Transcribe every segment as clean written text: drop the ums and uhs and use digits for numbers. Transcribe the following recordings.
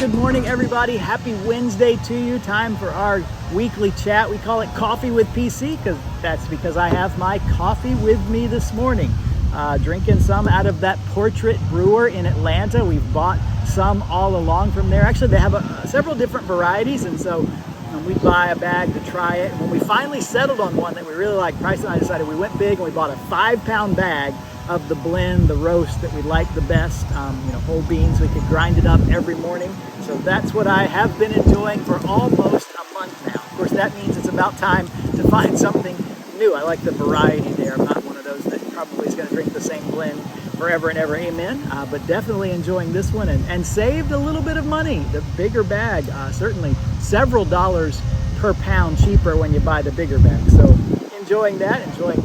good morning, everybody. Happy Wednesday to you. Time for our weekly chat. We call it Coffee with PC because I have my coffee with me this morning. Drinking some out of that Portrait Brewer in Atlanta. We've bought some all along from there. Actually, they have several different varieties, and so we'd buy a bag to try it. And when we finally settled on one that we really liked, Price and I decided we went big and we bought a 5-pound bag of the blend, the roast that we like the best. Whole beans, we could grind it up every morning. So that's what I have been enjoying for almost a month now. Of course, that means it's about time to find something new. I like the variety there. I'm not one of those that probably is going to drink the same blend forever and ever, amen. But definitely enjoying this one and saved a little bit of money. The bigger bag, certainly several dollars per pound cheaper when you buy the bigger bag. So enjoying that, enjoying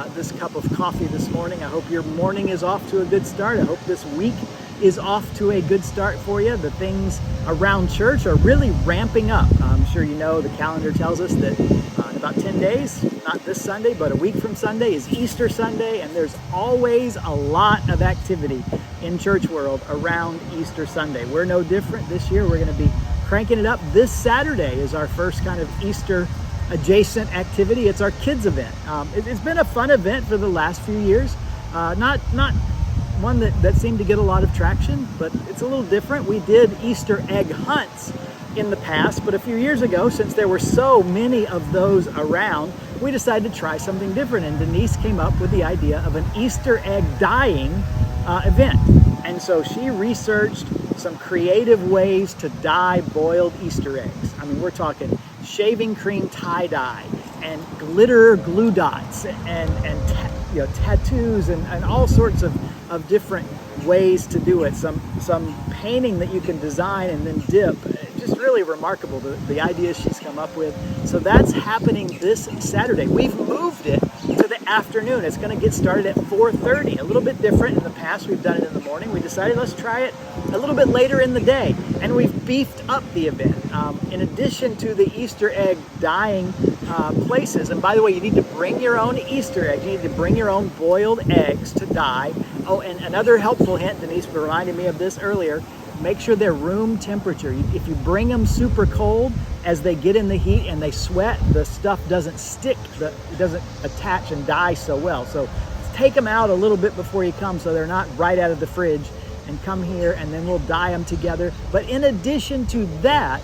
this cup of coffee this morning. I hope your morning is off to a good start. I hope this week is off to a good start for you. The things around church are really ramping up. I'm sure you know the calendar tells us that in about 10 days, not this Sunday, but a week from Sunday is Easter Sunday, and there's always a lot of activity in church world around Easter Sunday. We're no different this year. We're going to be cranking it up. This Saturday is our first kind of Easter adjacent activity. It's our kids event. It's been a fun event for the last few years. Not one that seemed to get a lot of traction, but it's a little different. We did Easter egg hunts in the past, but a few years ago, since there were so many of those around, we decided to try something different, and Denise came up with the idea of an Easter egg dyeing event. And so she researched some creative ways to dye boiled Easter eggs. I mean, we're talking shaving cream tie-dye and glitter glue dots and tattoos and all sorts of different ways to do it. Some painting that you can design and then dip. Just really remarkable, the ideas she's come up with. So that's happening this Saturday. We've moved it to the afternoon. It's going to get started at 4:30. A little bit different. In the past, we've done it in the morning. We decided let's try it a little bit later in the day, and we've beefed up the event. In addition to the Easter egg dyeing places, and by the way, you need to bring your own Easter eggs. You need to bring your own boiled eggs to dye. Oh, and another helpful hint, Denise reminded me of this earlier, make sure they're room temperature. If you bring them super cold, as they get in the heat and they sweat, the stuff doesn't stick, it doesn't attach and dye so well. So take them out a little bit before you come so they're not right out of the fridge, and come here and then we'll dye them together. But in addition to that,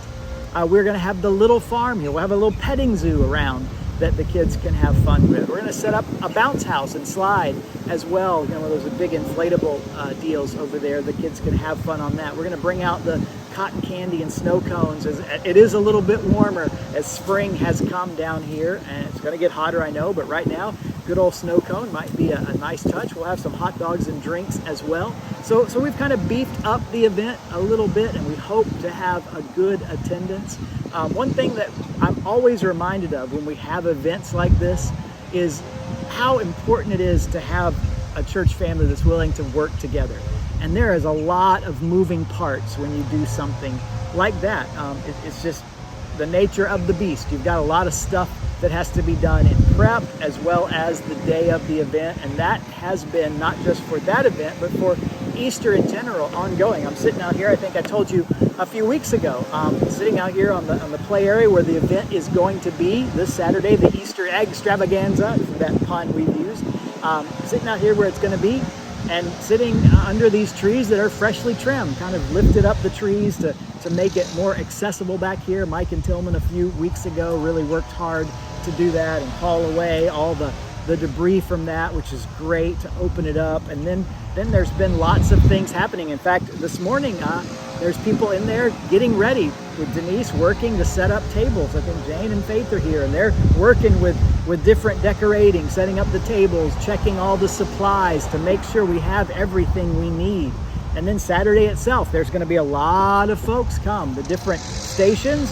we're gonna have the little farm here. We'll have a little petting zoo around that the kids can have fun with. We're gonna set up a bounce house and slide as well. One of those big inflatable deals over there. The kids can have fun on that. We're gonna bring out the cotton candy and snow cones. It is a little bit warmer as spring has come down here, and it's gonna get hotter, I know, but right now, good old snow cone might be a nice touch. We'll have some hot dogs and drinks as well. So we've kind of beefed up the event a little bit, and we hope to have a good attendance. One thing that I'm always reminded of when we have events like this is how important it is to have a church family that's willing to work together. And there is a lot of moving parts when you do something like that. It's just the nature of the beast. You've got a lot of stuff that has to be done in prep as well as the day of the event, and that has been not just for that event but for Easter in general ongoing. I'm sitting out here, I think I told you a few weeks ago, sitting out here on the play area where the event is going to be this Saturday, the Easter egg extravaganza, that pun we've used. Sitting out here where it's going to be, and sitting under these trees that are freshly trimmed, kind of lifted up the trees to make it more accessible back here. Mike and Tillman a few weeks ago really worked hard to do that and haul away all the debris from that, which is great, to open it up. And then there's been lots of things happening. In fact, this morning, there's people in there getting ready, with Denise working to set up tables. I think Jane and Faith are here, and they're working with different decorating, setting up the tables, checking all the supplies to make sure we have everything we need. And then Saturday itself, there's going to be a lot of folks come. The different stations,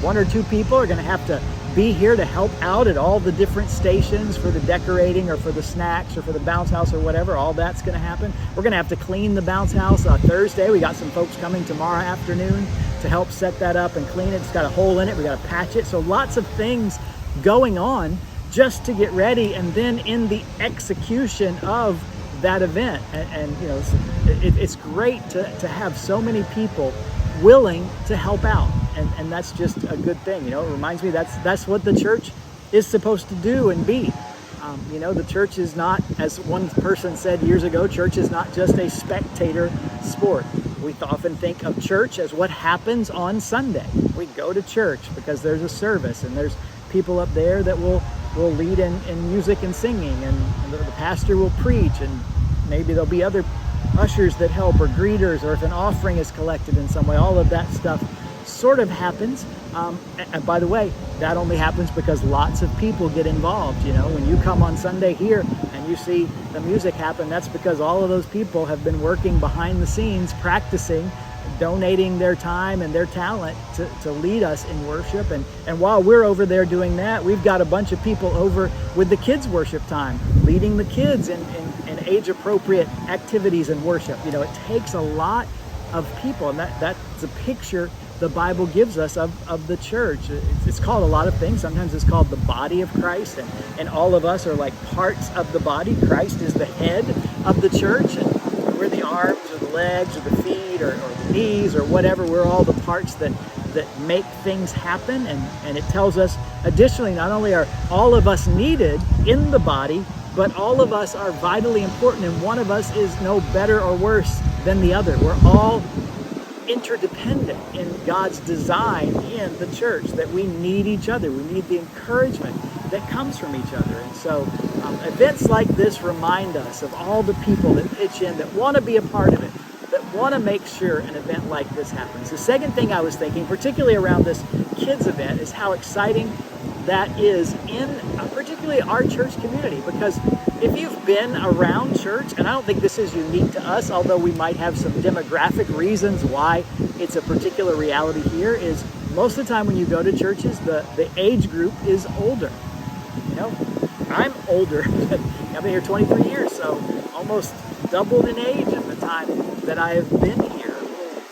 one or two people are going to have to be here to help out at all the different stations for the decorating or for the snacks or for the bounce house or whatever. All that's going to happen. We're going to have to clean the bounce house Thursday. We got some folks coming tomorrow afternoon to help set that up and clean it. It's got a hole in it. We got to patch it. So lots of things going on just to get ready, and then in the execution of that event. And you know, it's great to have so many people willing to help out. And that's just a good thing. It reminds me that's what the church is supposed to do and be. The church is not, as one person said years ago, church is not just a spectator sport. We often think of church as what happens on Sunday. We go to church because there's a service and there's people up there that will lead in music and singing, and the pastor will preach, and maybe there'll be other ushers that help, or greeters, or if an offering is collected in some way. All of that stuff sort of happens. And by the way, that only happens because lots of people get involved. When you come on Sunday here and you see the music happen, that's because all of those people have been working behind the scenes, practicing, donating their time and their talent to lead us in worship. And while we're over there doing that, we've got a bunch of people over with the kids' worship time, leading the kids in age-appropriate activities and worship. It takes a lot of people, and that's a picture the Bible gives us of the church. It's called a lot of things. Sometimes it's called the body of Christ, and all of us are like parts of the body. Christ is the head of the church, and we're the arms or the legs or the feet or the knees or whatever. We're all the parts that make things happen. And it tells us, additionally, not only are all of us needed in the body, but all of us are vitally important, and one of us is no better or worse than the other. We're all interdependent in God's design in the church, that we need each other. We need the encouragement that comes from each other. And so events like this remind us of all the people that pitch in, that want to be a part of it, that want to make sure an event like this happens. The second thing I was thinking, particularly around this kids event, is how exciting that is in particularly our church community. Because if you've been around church, and I don't think this is unique to us, although we might have some demographic reasons why it's a particular reality here, is most of the time when you go to churches, the age group is older. I'm older. I've been here 23 years, so almost doubled in age in the time that I have been here.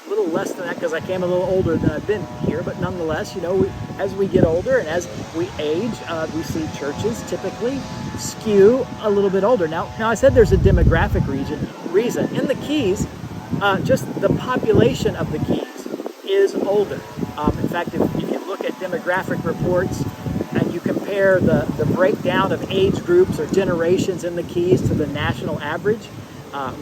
A little less than that because I came a little older than I've been here, but nonetheless, as we get older and as we age, we see churches typically skew a little bit older. Now I said there's a demographic reason. In the Keys, just the population of the Keys is older. In fact, if you look at demographic reports and you compare the breakdown of age groups or generations in the Keys to the national average,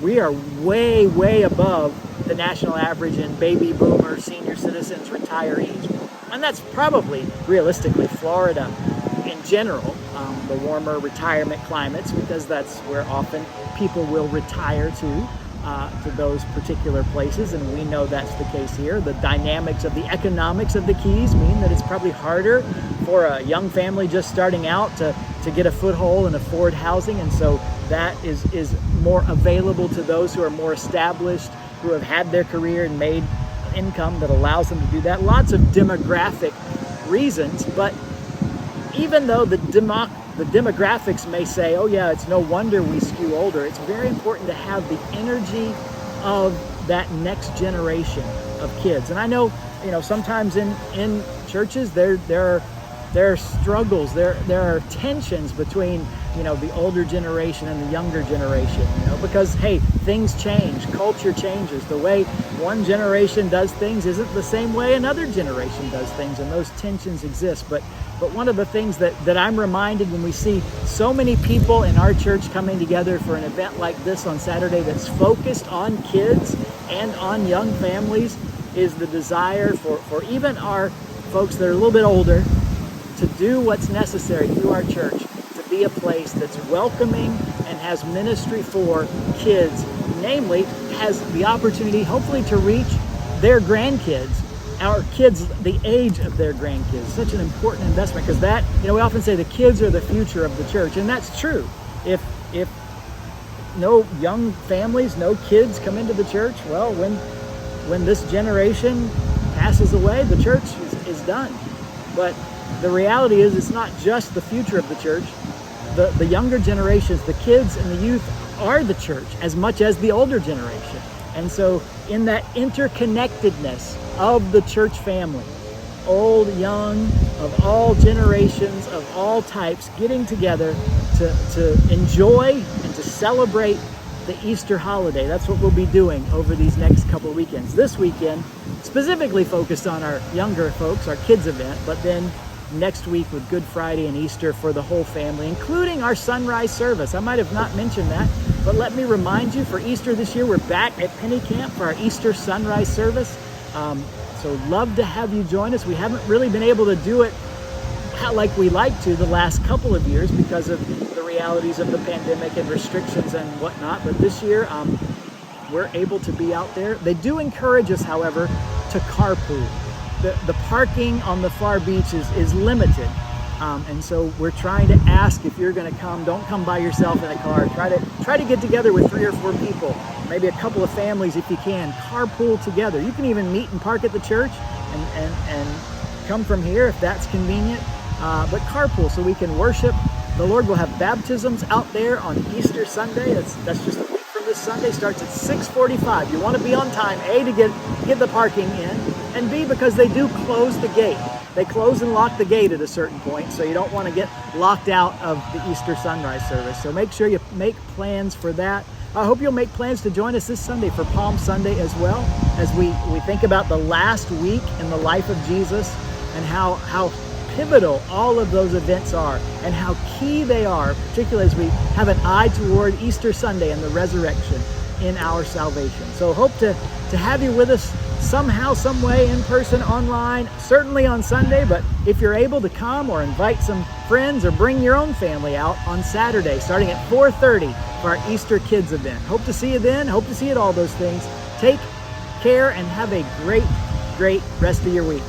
we are way, way above the national average in baby boomers, senior citizens, retirees. And that's probably, realistically, Florida in general, the warmer retirement climates, because that's where often people will retire to those particular places, and we know that's the case here. The dynamics of the economics of the Keys mean that it's probably harder for a young family just starting out to get a foothold and afford housing, and so that is more available to those who are more established, who have had their career and made income that allows them to do that. Lots of demographic reasons, but even though the demographics may say, oh yeah, it's no wonder we skew older, it's very important to have the energy of that next generation of kids. And I know, sometimes in churches there are struggles, there are tensions between the older generation and the younger generation, because hey, things change, culture changes. The way one generation does things isn't the same way another generation does things, and those tensions exist. But one of the things that I'm reminded when we see so many people in our church coming together for an event like this on Saturday that's focused on kids and on young families is the desire for even our folks that are a little bit older to do what's necessary through our church to be a place that's welcoming and has ministry for kids, namely has the opportunity hopefully to reach their grandkids, our kids the age of their grandkids. Such an important investment, because that, we often say the kids are the future of the church, and that's true. If no young families, no kids come into the church, well, when this generation passes away, the church is done. But the reality is, it's not just the future of the church. The younger generations, the kids and the youth, are the church as much as the older generation. And so in that interconnectedness of the church family, old, young, of all generations, of all types, getting together to enjoy and to celebrate the Easter holiday. That's what we'll be doing over these next couple of weekends. This weekend, specifically focused on our younger folks, our kids event, but then next week with Good Friday and Easter for the whole family, including our sunrise service. I might have not mentioned that, but let me remind you, for Easter this year, we're back at Penny Camp for our Easter sunrise service. So love to have you join us. We haven't really been able to do it like we like to the last couple of years because of the realities of the pandemic and restrictions and whatnot. But this year, we're able to be out there. They do encourage us, however, to carpool. The parking on the far beach is limited. And so we're trying to ask, if you're going to come, don't come by yourself in a car. Try to get together with 3 or 4 people, maybe a couple of families if you can. Carpool together. You can even meet and park at the church and come from here if that's convenient. But carpool so we can worship. The Lord will have baptisms out there on Easter Sunday. That's just a week from this Sunday. Starts at 6:45. You want to be on time, A, to get the parking in, and B, because they do close the gate. They close and lock the gate at a certain point, so you don't want to get locked out of the Easter sunrise service. So make sure you make plans for that. I hope you'll make plans to join us this Sunday for Palm Sunday as well, as we think about the last week in the life of Jesus and how pivotal all of those events are and how key they are, particularly as we have an eye toward Easter Sunday and the resurrection in our salvation. So hope to have you with us somehow, some way, in person, online, certainly on Sunday, but if you're able to come or invite some friends or bring your own family out on Saturday, starting at 4:30 for our Easter Kids event. Hope to see you then. Hope to see you at all those things. Take care and have a great rest of your week.